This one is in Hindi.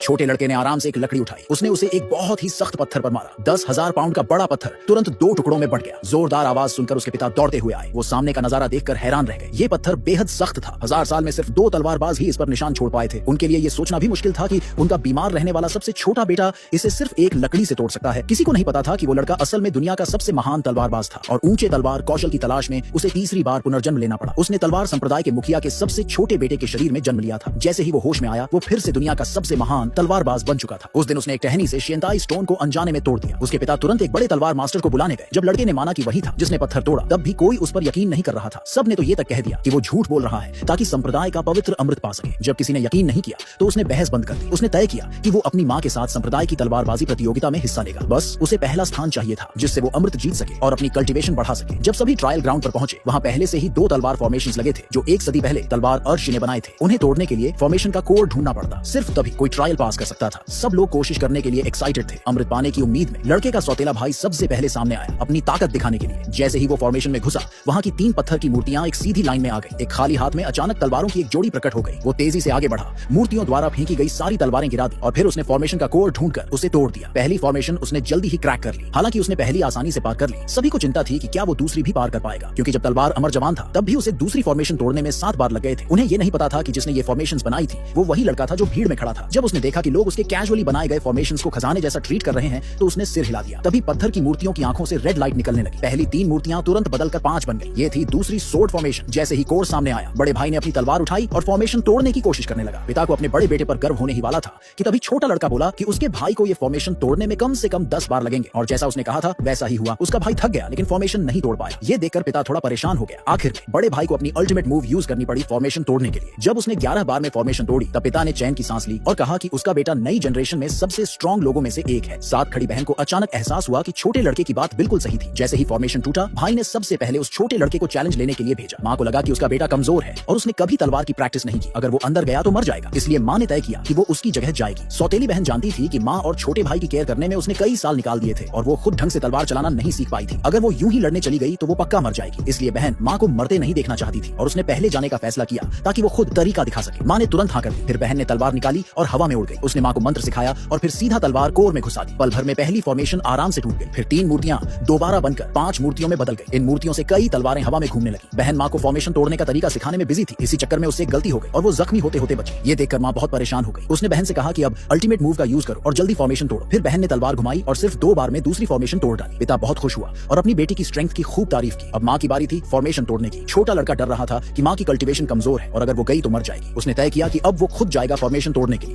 छोटे लड़के ने आराम से एक लकड़ी उठाई, उसने उसे एक बहुत ही सख्त पत्थर पर मारा। 10,000 पाउंड का बड़ा पत्थर तुरंत 2 टुकड़ों में बंट गया। जोरदार आवाज सुनकर उसके पिता दौड़ते हुए आए। वो सामने का नजारा देखकर हैरान रह गए। ये पत्थर बेहद सख्त था। 1000 साल में सिर्फ 2 तलवारबाज ही इस पर निशान छोड़ पाए थे। उनके लिए ये सोचना भी मुश्किल था कि उनका बीमार रहने वाला सबसे छोटा बेटा इसे सिर्फ एक लकड़ी से तोड़ सकता है। किसी को नहीं पता था कि वो लड़का असल में दुनिया का सबसे महान तलवारबाज था और ऊंचे तलवार कौशल की तलाश में उसे तीसरी बार पुनर्जन्म लेना पड़ा। उसने तलवार संप्रदाय के मुखिया के सबसे छोटे बेटे के शरीर में जन्म लिया था। जैसे ही वो होश में आया, वो फिर से दुनिया का सबसे महान तलवारबाज बन चुका था। उस दिन उसने एक टहनी से शियंताई स्टोन को अनजाने में तोड़ दिया। उसके पिता तुरंत एक बड़े तलवार मास्टर को बुलाने गए। जब लड़के ने माना कि वही था जिसने पत्थर तोड़ा, तब भी कोई उस पर यकीन नहीं कर रहा था। सबने तो ये तक कह दिया कि वो झूठ बोल रहा है ताकि संप्रदाय का पवित्र अमृत पा सके। जब किसी ने यकीन नहीं किया तो उसने बहस बंद कर दी। उसने तय किया कि वो अपनी माँ के साथ संप्रदाय की तलवारबाजी प्रतियोगिता में हिस्सा लेगा। बस उसे पहला स्थान चाहिए था जिससे वो अमृत जीत सके और अपनी कल्टीवेशन बढ़ा सके। जब सभी ट्रायल ग्राउंड पर पहुंचे, वहाँ पहले से ही 2 तलवार फॉर्मेशंस लगे थे जो 1 सदी पहले तलवार अर्श ने बनाए थे। उन्हें तोड़ने के लिए फॉर्मेशन का कोड ढूंढना पड़ता। सिर्फ तभी कोई ट्रायल पास कर सकता था। सब लोग कोशिश करने के लिए एक्साइटेड थे। अमृत पाने की उम्मीद में लड़के का सौतेला भाई सबसे पहले सामने आया, अपनी ताकत दिखाने के लिए। जैसे ही वो फॉर्मेशन में घुसा, वहाँ की 3 पत्थर की मूर्तियां एक सीधी लाइन में आ गई। एक खाली हाथ में अचानक तलवारों की एक जोड़ी प्रकट हो गई। वो तेजी से आगे बढ़ा, मूर्तियों द्वारा फेंकी गई सारी तलवारें गिरा दी और फिर उसने फॉर्मेशन का कोड ढूंढकर उसे तोड़ दिया। पहली फॉर्मेशन उसने जल्दी ही क्रैक कर ली। हालांकि उसने पहली आसानी से पार कर ली, सभी को चिंता थी कि क्या वो दूसरी भी पार कर पाएगा, क्योंकि जब तलवार अमर जवान था तब भी उसे दूसरी फॉर्मेशन तोड़ने में 7 बार लग गए थे। उन्हें ये नहीं पता था कि जिसने ये फॉर्मेशंस बनाई थी वो वही लड़का था जो भीड़ में खड़ा था। जब उसने देखा कि लोग उसके कैजुअली बनाए गए फॉर्मेशंस को खजाने जैसा ट्रीट कर रहे हैं तो उसने सिर हिला दिया। तभी पत्थर की मूर्तियों की आंखों से रेड लाइट निकलने लगी। पहली 3 मूर्तियां तुरंत बदलकर 5 बन गई। ये थी दूसरी सोर्ड फॉर्मेशन। जैसे ही कोड सामने आया, बड़े भाई ने अपनी तलवार उठाई और फॉर्मेशन तोड़ने की कोशिश करने लगा। पिता को अपने बड़े बेटे पर गर्व होने ही वाला था कि तभी छोटा लड़का बोला कि उसके भाई को ये फॉर्मेशन तोड़ने में कम से कम 10 बार लगेंगे। और जैसा उसने कहा था वैसा ही हुआ। उसका भाई थक गया लेकिन फॉर्मेशन नहीं तोड़ पाया। ये देखकर पिता थोड़ा परेशान हो गया। आखिर में बड़े भाई को अपनी अल्टीमेट मूव यूज करनी पड़ी फॉर्मेशन तोड़ने के लिए। जब उसने 11 बार में फॉर्मेशन तोड़ी तब पिता ने चैन की सांस ली और कहा कि उसका बेटा नई जनरेशन में सबसे स्ट्रॉन्ग लोगों में से एक है। साथ खड़ी बहन को अचानक एहसास हुआ कि छोटे लड़के की बात बिल्कुल सही थी। जैसे ही फॉर्मेशन टूटा, भाई ने सबसे पहले उस छोटे लड़के को चैलेंज लेने के लिए भेजा। माँ को लगा कि उसका बेटा कमजोर है और उसने कभी तलवार की प्रैक्टिस नहीं की। अगर वो अंदर गया तो मर जाएगा, इसलिए माँ ने तय किया कि वो उसकी जगह जाएगी। सौतेली बहन जानती थी कि माँ और छोटे भाई की केयर करने में उसने कई साल निकाल दिए थे और वो खुद ढंग से तलवार चलाना नहीं सीख पाई थी। अगर वो यूं ही लड़ने चली गई तो वो पक्का मर जाएगी। इसलिए बहन माँ को मरते नहीं देखना चाहती थी और उसने पहले जाने का फैसला किया ताकि वो खुद तरीका दिखा सके। माँ ने तुरंत हाँ कर दी। फिर बहन ने तलवार निकाली और हवा में उड़ गई। उसने माँ को मंत्र सिखाया और फिर सीधा तलवार कोर में घुसा दी। पल भर में पहली फॉर्मेशन आराम से टूट गई। फिर 3 मूर्तियां दोबारा बनकर 5 मूर्तियों में बदल गई। इन मूर्तियों से कई तलवारें हवा में घूमने लगी। बहन माँ को फॉर्मेशन तोड़ने का तरीका सिखाने में बिजी थी। इसी चक्कर में उससे एक गलती हो गई और वो जख्मी होते होते बची। ये देखकर माँ बहुत परेशान हो गई। उसने बहन से कहा कि अब अल्टीमेट मूव का यूज करो और जल्दी फॉर्मेशन तोड़ो। फिर बहन ने तलवार घुमाई और सिर्फ 2 बार में दूसरी फॉर्मेशन तोड़ डाली। पिता बहुत खुश हुआ और अपनी बेटी की स्ट्रेंथ की खूब तारीफ की। अब माँ की बारी थी फॉर्मेशन तोड़ने की। छोटा लड़का डर रहा था कि माँ की कल्टीवेशन कमजोर है और अगर वो गई तो मर जाएगी। उसने तय किया कि अब वो खुद जाएगा फॉर्मेशन तोड़ने के लिए।